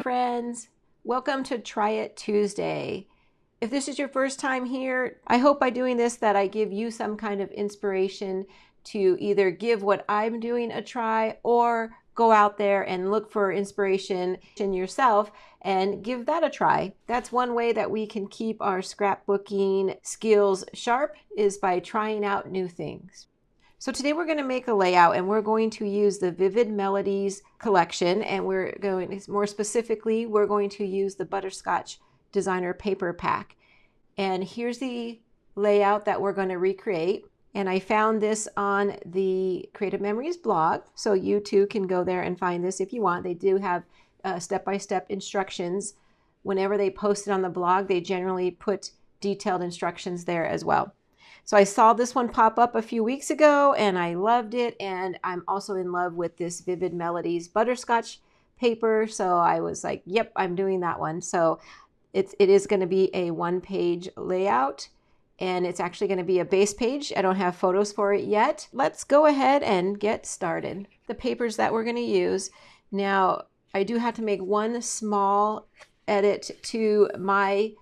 friends. Welcome to Try It Tuesday. If this is your first time here, I hope by doing this that I give you some kind of inspiration to either give what I'm doing a try or go out there and look for inspiration in yourself and give that a try. That's one way that we can keep our scrapbooking skills sharp, is by trying out new things. So today we're going to make a layout, and we're going to use the Vivid Melodies collection, and we're going, more specifically, we're going to use the Butterscotch designer paper pack. And here's the layout that we're going to recreate. And I found this on the Creative Memories blog, so you too can go there and find this if you want. They do have step-by-step instructions. Whenever they post it on the blog, they generally put detailed instructions there as well. So I saw this one pop up a few weeks ago and I loved it, and I'm also in love with this Vivid Melodies Butterscotch paper, so I was like, yep, I'm doing that one. So it is going to be a one-page layout, and it's actually going to be a base page. I don't have photos for it yet. Let's go ahead and get started. The papers that we're going to use. Now, I do have to make one small edit to my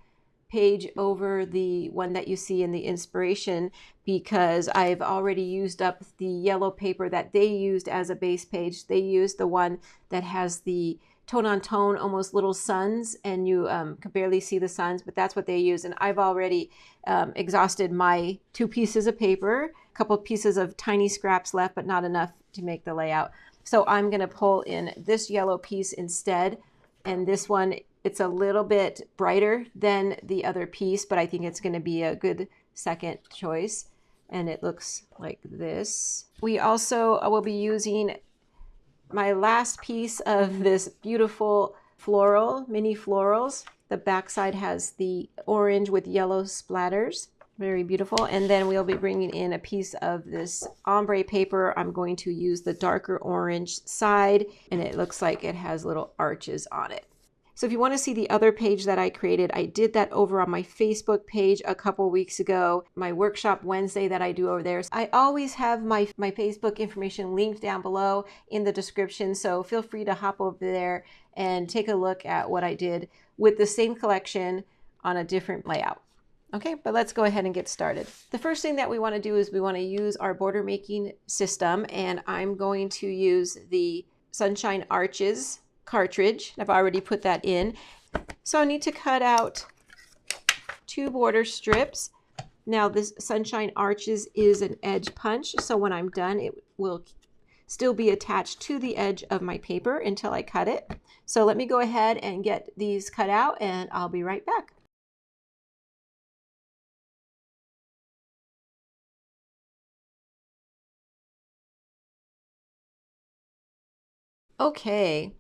page over the one that you see in the inspiration, because I've already used up the yellow paper that they used as a base page. They used the one that has the tone on tone, almost little suns, and you can barely see the suns, but that's what they use. And I've already exhausted my 2 pieces of paper, a couple of pieces of tiny scraps left, but not enough to make the layout. So I'm going to pull in this yellow piece instead, and this one, it's a little bit brighter than the other piece, but I think it's going to be a good second choice. And it looks like this. We also will be using my last piece of this beautiful floral, mini florals. The backside has the orange with yellow splatters. Very beautiful. And then we'll be bringing in a piece of this ombre paper. I'm going to use the darker orange side, and it looks like it has little arches on it. So if you want to see the other page that I created, I did that over on my Facebook page a couple weeks ago, my workshop Wednesday that I do over there. I always have my Facebook information linked down below in the description, so feel free to hop over there and take a look at what I did with the same collection on a different layout. Okay, but let's go ahead and get started. The first thing that we want to do is we want to use our border making system, and I'm going to use the Sunshine Arches cartridge. I've already put that in. So I need to cut out 2 border strips. Now this Sunshine Arches is an edge punch, so when I'm done it will still be attached to the edge of my paper until I cut it. So let me go ahead and get these cut out, and I'll be right back. Okay.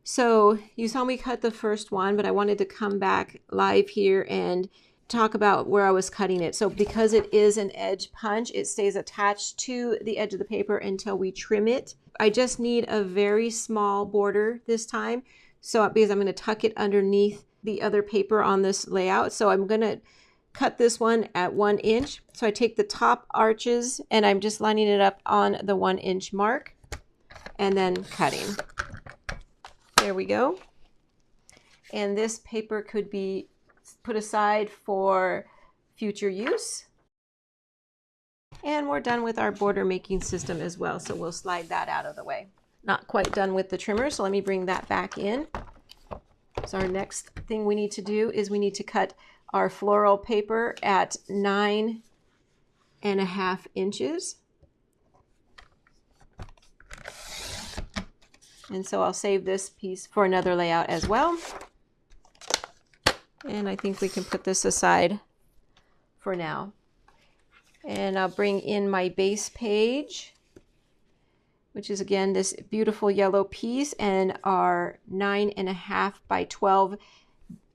So you saw me cut the first one, but I wanted to come back live here and talk about where I was cutting it. So because it is an edge punch, it stays attached to the edge of the paper until we trim it. I just need a very small border this time. So because I'm going to tuck it underneath the other paper on this layout. So I'm going to cut this one at 1 inch. So I take the top arches and I'm just lining it up on the 1 inch mark and then cutting. There we go. And this paper could be put aside for future use. And we're done with our border making system as well, so we'll slide that out of the way. Not quite done with the trimmer, so let me bring that back in. So our next thing we need to do is we need to cut our floral paper at 9.5 inches. And so I'll save this piece for another layout as well. And I think we can put this aside for now. And I'll bring in my base page, which is again this beautiful yellow piece, and our 9.5 by 12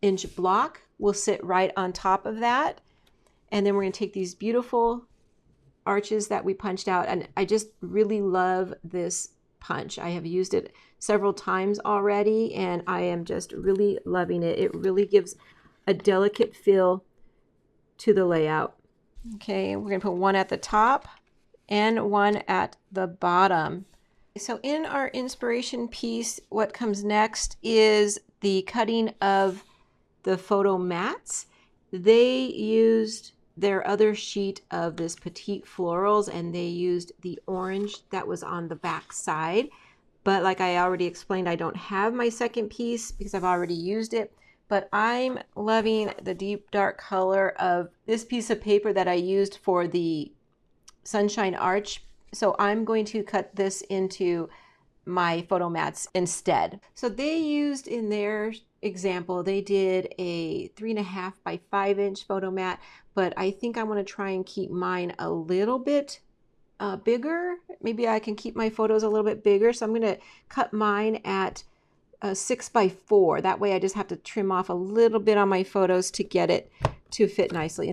inch block will sit right on top of that. And then we're going to take these beautiful arches that we punched out, and I just really love this punch. I have used it several times already, and I am just really loving it. It really gives a delicate feel to the layout. Okay, we're going to put one at the top and one at the bottom. So in our inspiration piece, what comes next is the cutting of the photo mats, they used their other sheet of this Petite Florals, and they used the orange that was on the back side. But like I already explained, I don't have my second piece because I've already used it. But I'm loving the deep dark color of this piece of paper that I used for the Sunshine Arch. So I'm going to cut this into my photo mats instead. So they used, in their example, they did a 3.5 by 5 inch photo mat, but I think I want to try and keep mine a little bit bigger. Maybe I can keep my photos a little bit bigger. So I'm going to cut mine at 6 by 4. That way I just have to trim off a little bit on my photos to get it to fit nicely.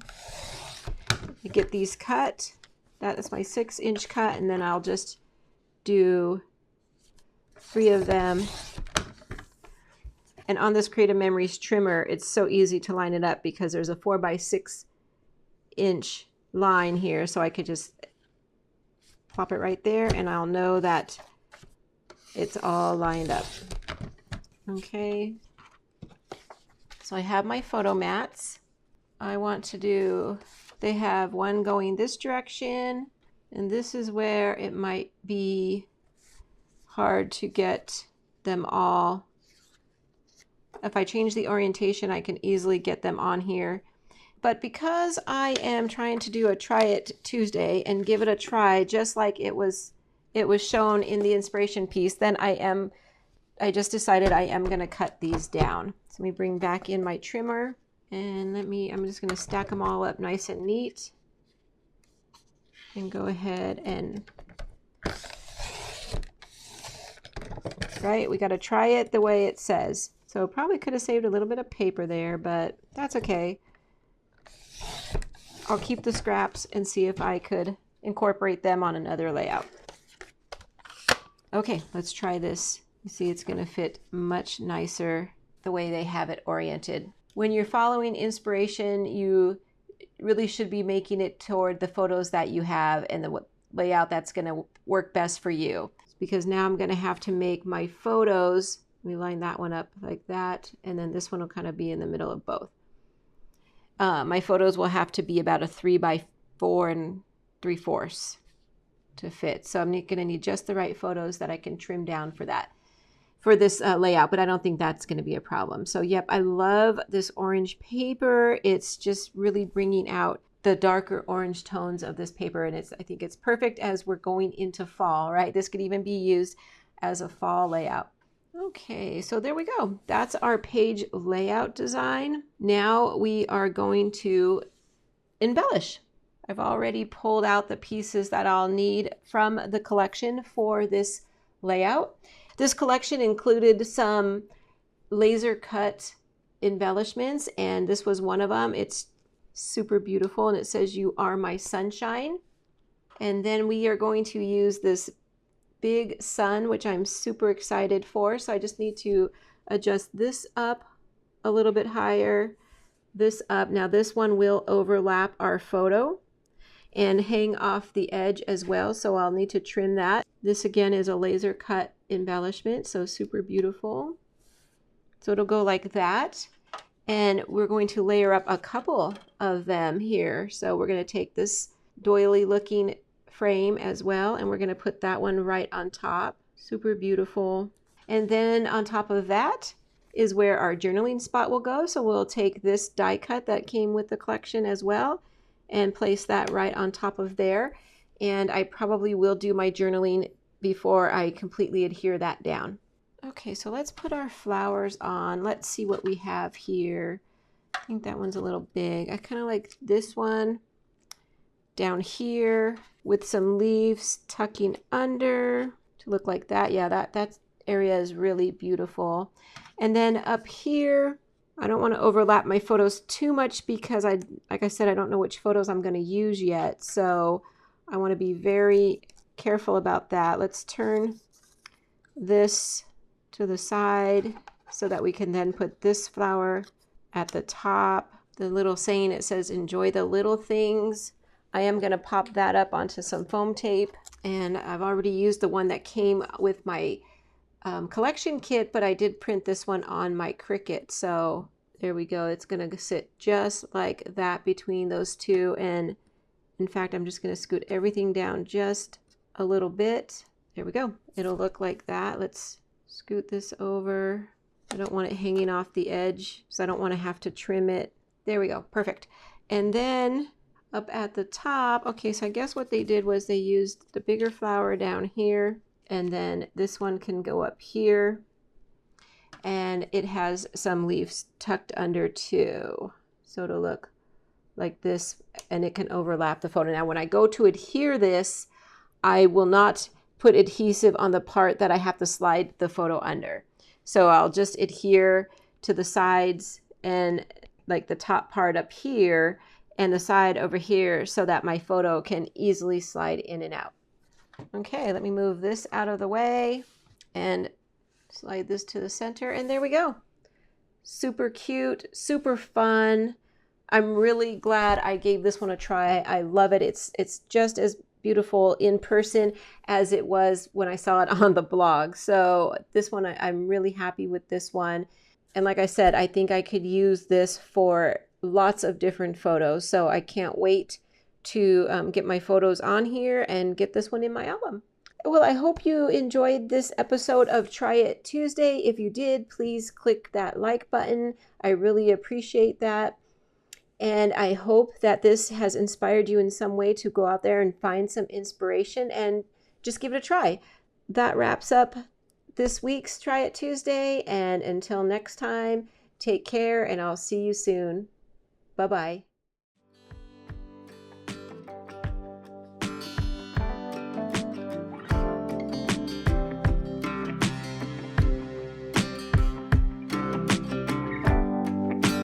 I get these cut. That is my 6-inch cut, and then I'll just do 3 of them. And on this Creative Memories trimmer, it's so easy to line it up because there's a 4 by 6 inch line here, so I could just plop it right there and I'll know that it's all lined up. Okay, so I have my photo mats. I want to do, they have one going this direction, and this is where it might be hard to get them all. If I change the orientation, I can easily get them on here. But because I am trying to do a Try It Tuesday and give it a try, just like it was shown in the inspiration piece, then I just decided I am going to cut these down. So let me bring back in my trimmer, and I'm just going to stack them all up nice and neat, and go ahead and, right, we got to try it the way it says. So probably could have saved a little bit of paper there, but that's okay. I'll keep the scraps and see if I could incorporate them on another layout. Okay, let's try this. You see it's going to fit much nicer the way they have it oriented. When you're following inspiration, you really should be making it toward the photos that you have and the layout that's going to work best for you. Because now I'm going to have to make my photos, let me line that one up like that, and then this one will kind of be in the middle of both. My photos will have to be about a 3 by 4 3/4 to fit. So I'm going to need just the right photos that I can trim down for that, for this layout, but I don't think that's going to be a problem. So yep, I love this orange paper. It's just really bringing out the darker orange tones of this paper, and I think it's perfect as we're going into fall, right? This could even be used as a fall layout. Okay, so there we go. That's our page layout design. Now we are going to embellish. I've already pulled out the pieces that I'll need from the collection for this layout. This collection included some laser cut embellishments, and this was one of them. It's super beautiful, and it says, "You are my sunshine." And then we are going to use this big sun, which I'm super excited for. So I just need to adjust this up a little bit higher, this up. Now this one will overlap our photo and hang off the edge as well, so I'll need to trim that. This again is a laser cut embellishment, so super beautiful. So it'll go like that, and we're going to layer up a couple of them here. So we're going to take this doily looking frame as well, and we're going to put that one right on top. Super beautiful. And then on top of that is where our journaling spot will go. So we'll take this die cut that came with the collection as well and place that right on top of there. And I probably will do my journaling before I completely adhere that down. Okay, so let's put our flowers on. Let's see what we have here. I think that one's a little big. I kind of like this one down here with some leaves tucking under to look like that. Yeah, that area is really beautiful. And then up here, I don't want to overlap my photos too much because like I said, I don't know which photos I'm going to use yet. So I want to be very careful about that. Let's turn this to the side so that we can then put this flower at the top. The little saying, it says, "Enjoy the little things." I am going to pop that up onto some foam tape, and I've already used the one that came with my collection kit, but I did print this one on my Cricut. So there we go. It's going to sit just like that between those two. And in fact, I'm just going to scoot everything down just a little bit. There we go. It'll look like that. Let's scoot this over. I don't want it hanging off the edge, so I don't want to have to trim it. There we go. Perfect. And then up at the top, okay, so I guess what they did was they used the bigger flower down here, and then this one can go up here, and it has some leaves tucked under too. So it'll look like this, and it can overlap the photo. Now, when I go to adhere this, I will not put adhesive on the part that I have to slide the photo under. So I'll just adhere to the sides and like the top part up here and the side over here so that my photo can easily slide in and out. Okay, let me move this out of the way and slide this to the center, and there we go. Super cute, super fun. I'm really glad I gave this one a try. I love it. It's just as beautiful in person as it was when I saw it on the blog. So this one, I'm really happy with this one. And like I said, I think I could use this for lots of different photos. So I can't wait to get my photos on here and get this one in my album. Well, I hope you enjoyed this episode of Try It Tuesday. If you did, please click that like button. I really appreciate that. And I hope that this has inspired you in some way to go out there and find some inspiration and just give it a try. That wraps up this week's Try It Tuesday. And until next time, take care, and I'll see you soon. Bye-bye.